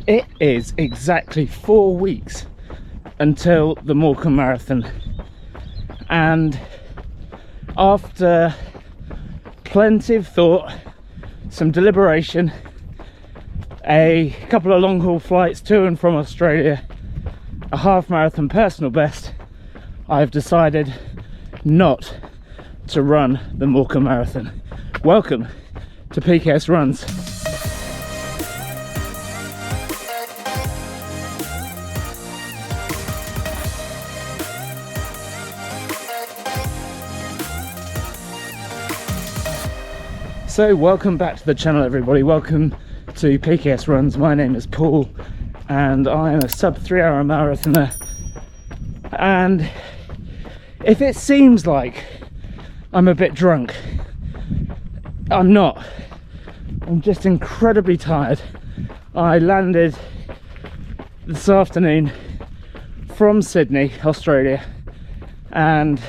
It is exactly 4 weeks until the Morecambe Marathon, and after plenty of thought, some deliberation, a couple of long haul flights to and from Australia, a half marathon personal best, I've decided not to run the Morecambe Marathon. Welcome to PKS Runs. So welcome back to the channel, everybody. Welcome to PKS Runs. My name is Paul and I am a sub 3 hour marathoner, and if it seems like I'm a bit drunk, I'm not. I'm just incredibly tired. I landed this afternoon from Sydney, Australia, and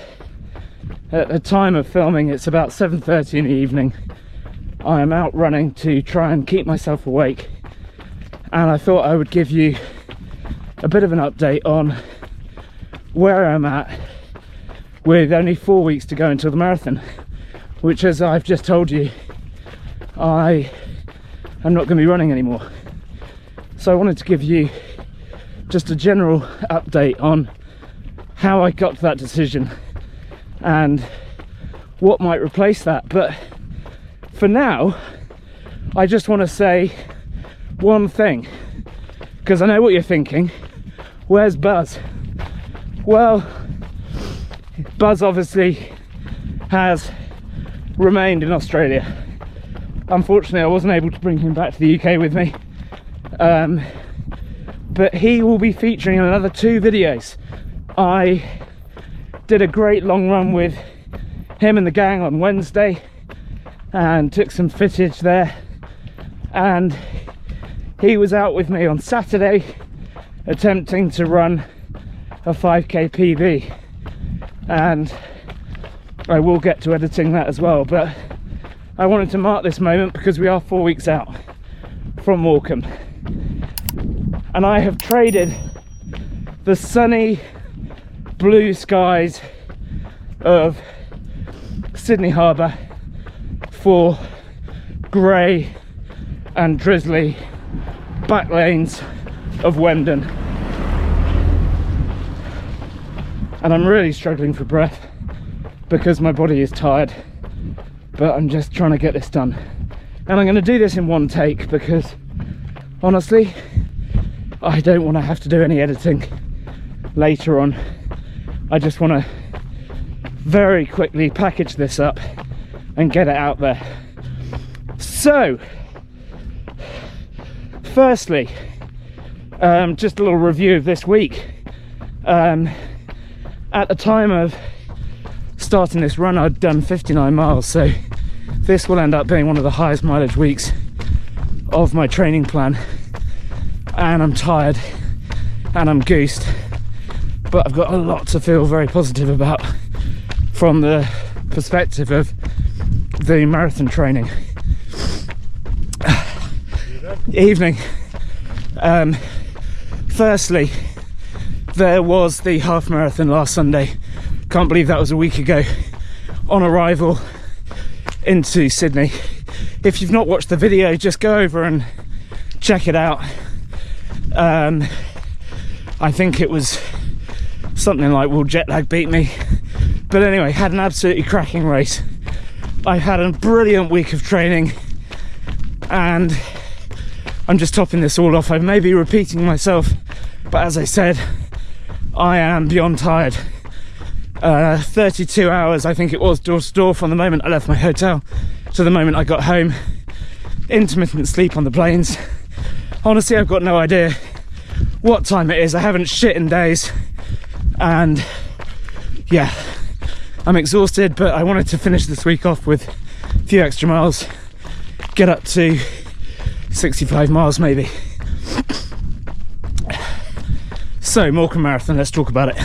at the time of filming it's about 7:30 in the evening. I am out running to try and keep myself awake, and I thought I would give you a bit of an update on where I'm at with only 4 weeks to go until the marathon, which, as I've just told you, I am not going to be running anymore. So I wanted to give you just a general update on how I got to that decision and what might replace that. But for now, I just want to say one thing, because I know what you're thinking. Where's Buzz? Well, Buzz obviously has remained in Australia. Unfortunately, I wasn't able to bring him back to the UK with me, but he will be featuring in another 2 videos. I did a great long run with him and the gang on Wednesday and took some footage there, and he was out with me on Saturday attempting to run a 5k PB, and I will get to editing that as well. But I wanted to mark this moment because we are 4 weeks out from Morecambe, and I have traded the sunny blue skies of Sydney Harbour for grey and drizzly back lanes of Wemden, and I'm really struggling for breath because my body is tired, but I'm just trying to get this done. And I'm going to do this in one take because honestly I don't want to have to do any editing later on. I just want to very quickly package this up and get it out there. So firstly, just a little review of this week. At the time of starting this run, I'd done 59 miles, so this will end up being one of the highest mileage weeks of my training plan, and I'm tired and I'm goosed, but I've got a lot to feel very positive about from the perspective of the marathon training. Evening. Firstly, there was the half marathon last Sunday. Can't believe that was a week ago on arrival into Sydney. If you've not watched the video, just go over and check it out. I think it was something like "Will jet lag beat me?" But anyway, had an absolutely cracking race. I've had a brilliant week of training, and I'm just topping this all off. I may be repeating myself, but as I said, I am beyond tired. 32 hours, I think it was, door to door from the moment I left my hotel to the moment I got home. Intermittent sleep on the planes. Honestly, I've got no idea what time it is. I haven't shit in days, and yeah, I'm exhausted, but I wanted to finish this week off with a few extra miles, get up to 65 miles maybe. So Morecambe Marathon, let's talk about it.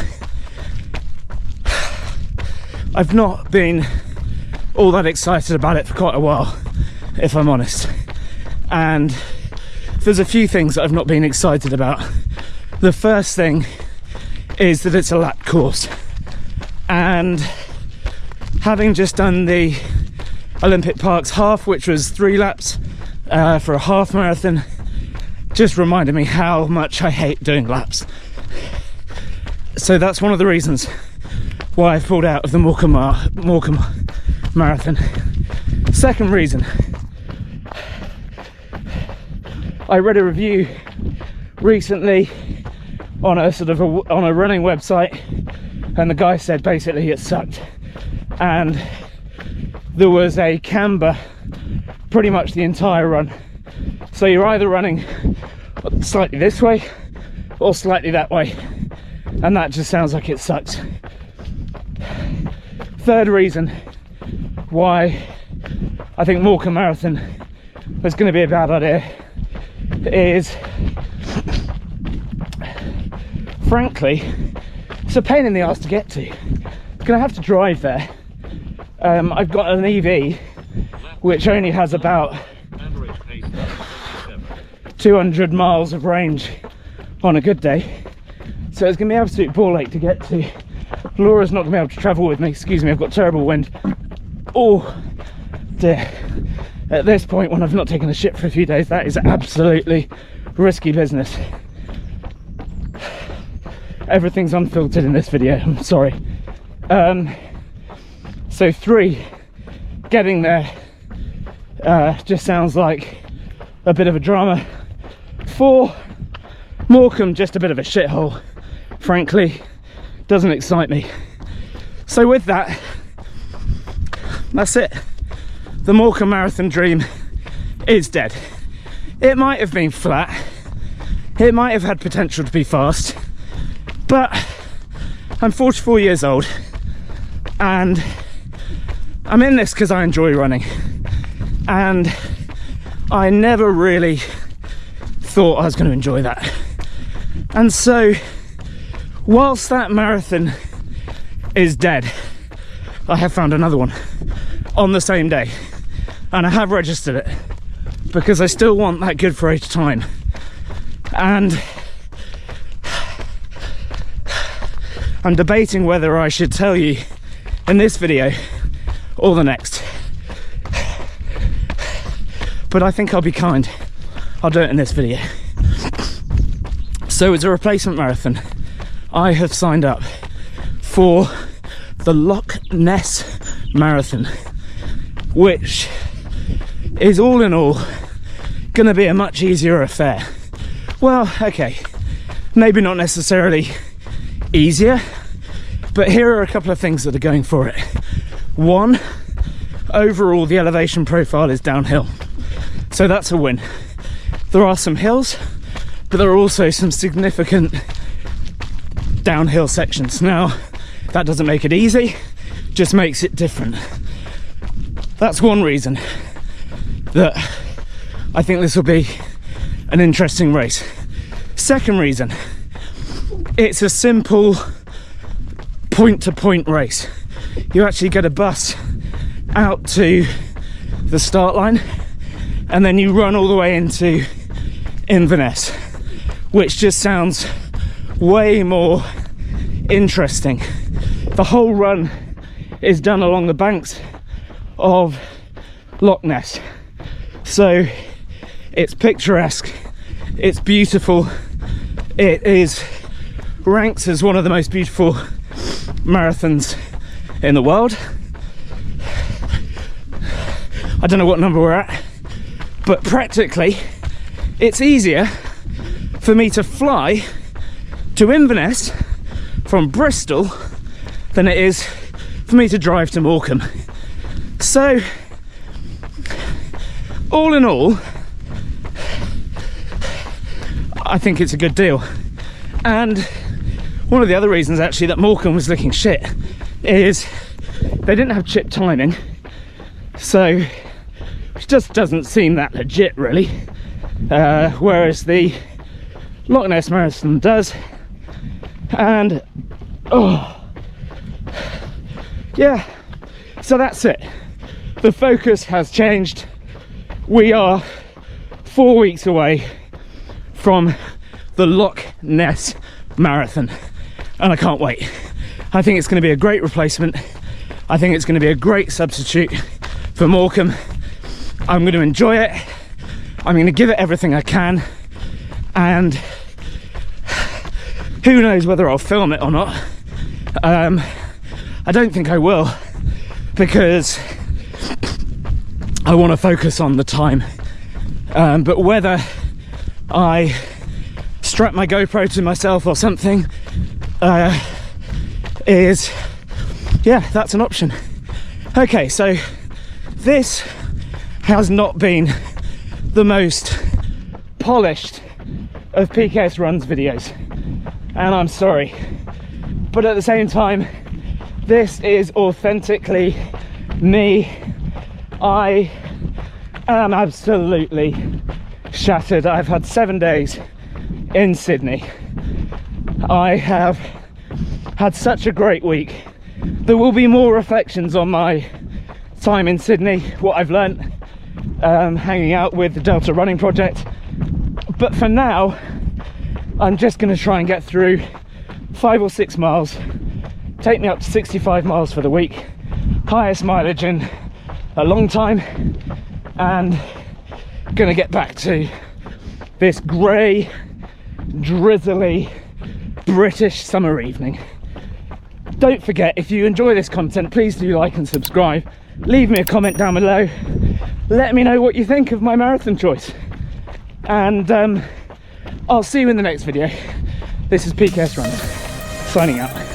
I've not been all that excited about it for quite a while, if I'm honest, and there's a few things that I've not been excited about. The first thing is that it's a lap course, and having just done the Olympic Parks half, which was 3 laps for a half marathon, just reminded me how much I hate doing laps. So that's one of the reasons why I pulled out of the Morecambe Marathon. Second reason, I read a review recently on a on a running website, and the guy said basically it sucked, and there was a camber pretty much the entire run. So you're either running slightly this way or slightly that way, and that just sounds like it sucks. Third reason why I think Morecambe Marathon was going to be a bad idea is, frankly, it's a pain in the ass to get to. I'm going to have to drive there. I've got an EV which only has about 200 miles of range on a good day, so it's going to be absolute ball ache to get to. Laura's not going to be able to travel with me. Excuse me, I've got terrible wind. Oh dear. At this point, when I've not taken a shit for a few days, that is absolutely risky business. Everything's unfiltered in this video, I'm sorry. So 3, getting there just sounds like a bit of a drama. 4, Morecambe, just a bit of a shithole, frankly, doesn't excite me. So with that, that's it. The Morecambe Marathon dream is dead. It might have been flat, it might have had potential to be fast, but I'm 44 years old and I'm in this because I enjoy running, and I never really thought I was going to enjoy that. And so whilst that marathon is dead, I have found another one on the same day, and I have registered it because I still want that good for age time. And I'm debating whether I should tell you in this video or the next, but I think I'll be kind, I'll do it in this video. So as a replacement marathon, I have signed up for the Loch Ness Marathon, which is all in all going to be a much easier affair. Well, okay, maybe not necessarily easier, but here are a couple of things that are going for it. 1, overall the elevation profile is downhill, so that's a win. There are some hills, but there are also some significant downhill sections. Now, that doesn't make it easy, just makes it different. That's one reason that I think this will be an interesting race. Second reason, it's a simple point-to-point race. You actually get a bus out to the start line and then you run all the way into Inverness, which just sounds way more interesting. The whole run is done along the banks of Loch Ness, so it's picturesque, it's beautiful, it is ranked as one of the most beautiful marathons in the world. I don't know what number we're at, but practically it's easier for me to fly to Inverness from Bristol than it is for me to drive to Morecambe. So all in all, I think it's a good deal. And one of the other reasons actually that Morecambe was looking shit is they didn't have chip timing, so it just doesn't seem that legit really, whereas the Loch Ness Marathon does. And yeah, so that's it. The focus has changed. We are 4 weeks away from the Loch Ness Marathon, and I can't wait. I think it's going to be a great replacement. I think it's going to be a great substitute for Morecambe. I'm going to enjoy it. I'm going to give it everything I can, and who knows whether I'll film it or not. I don't think I will, because I want to focus on the time. But whether I strap my GoPro to myself or something is, yeah, that's an option. Okay, so this has not been the most polished of PKS Runs videos, and I'm sorry, but at the same time, this is authentically me. I am absolutely shattered. I've had 7 days in Sydney. I have had such a great week. There will be more reflections on my time in Sydney, what I've learnt hanging out with the Delta Running Project, but for now I'm just going to try and get through 5 or 6 miles, take me up to 65 miles for the week, highest mileage in a long time, and going to get back to this grey, drizzly British summer evening. Don't forget, if you enjoy this content, please do like and subscribe. Leave me a comment down below. Let me know what you think of my marathon choice. And I'll see you in the next video. This is PKS Runs, signing out.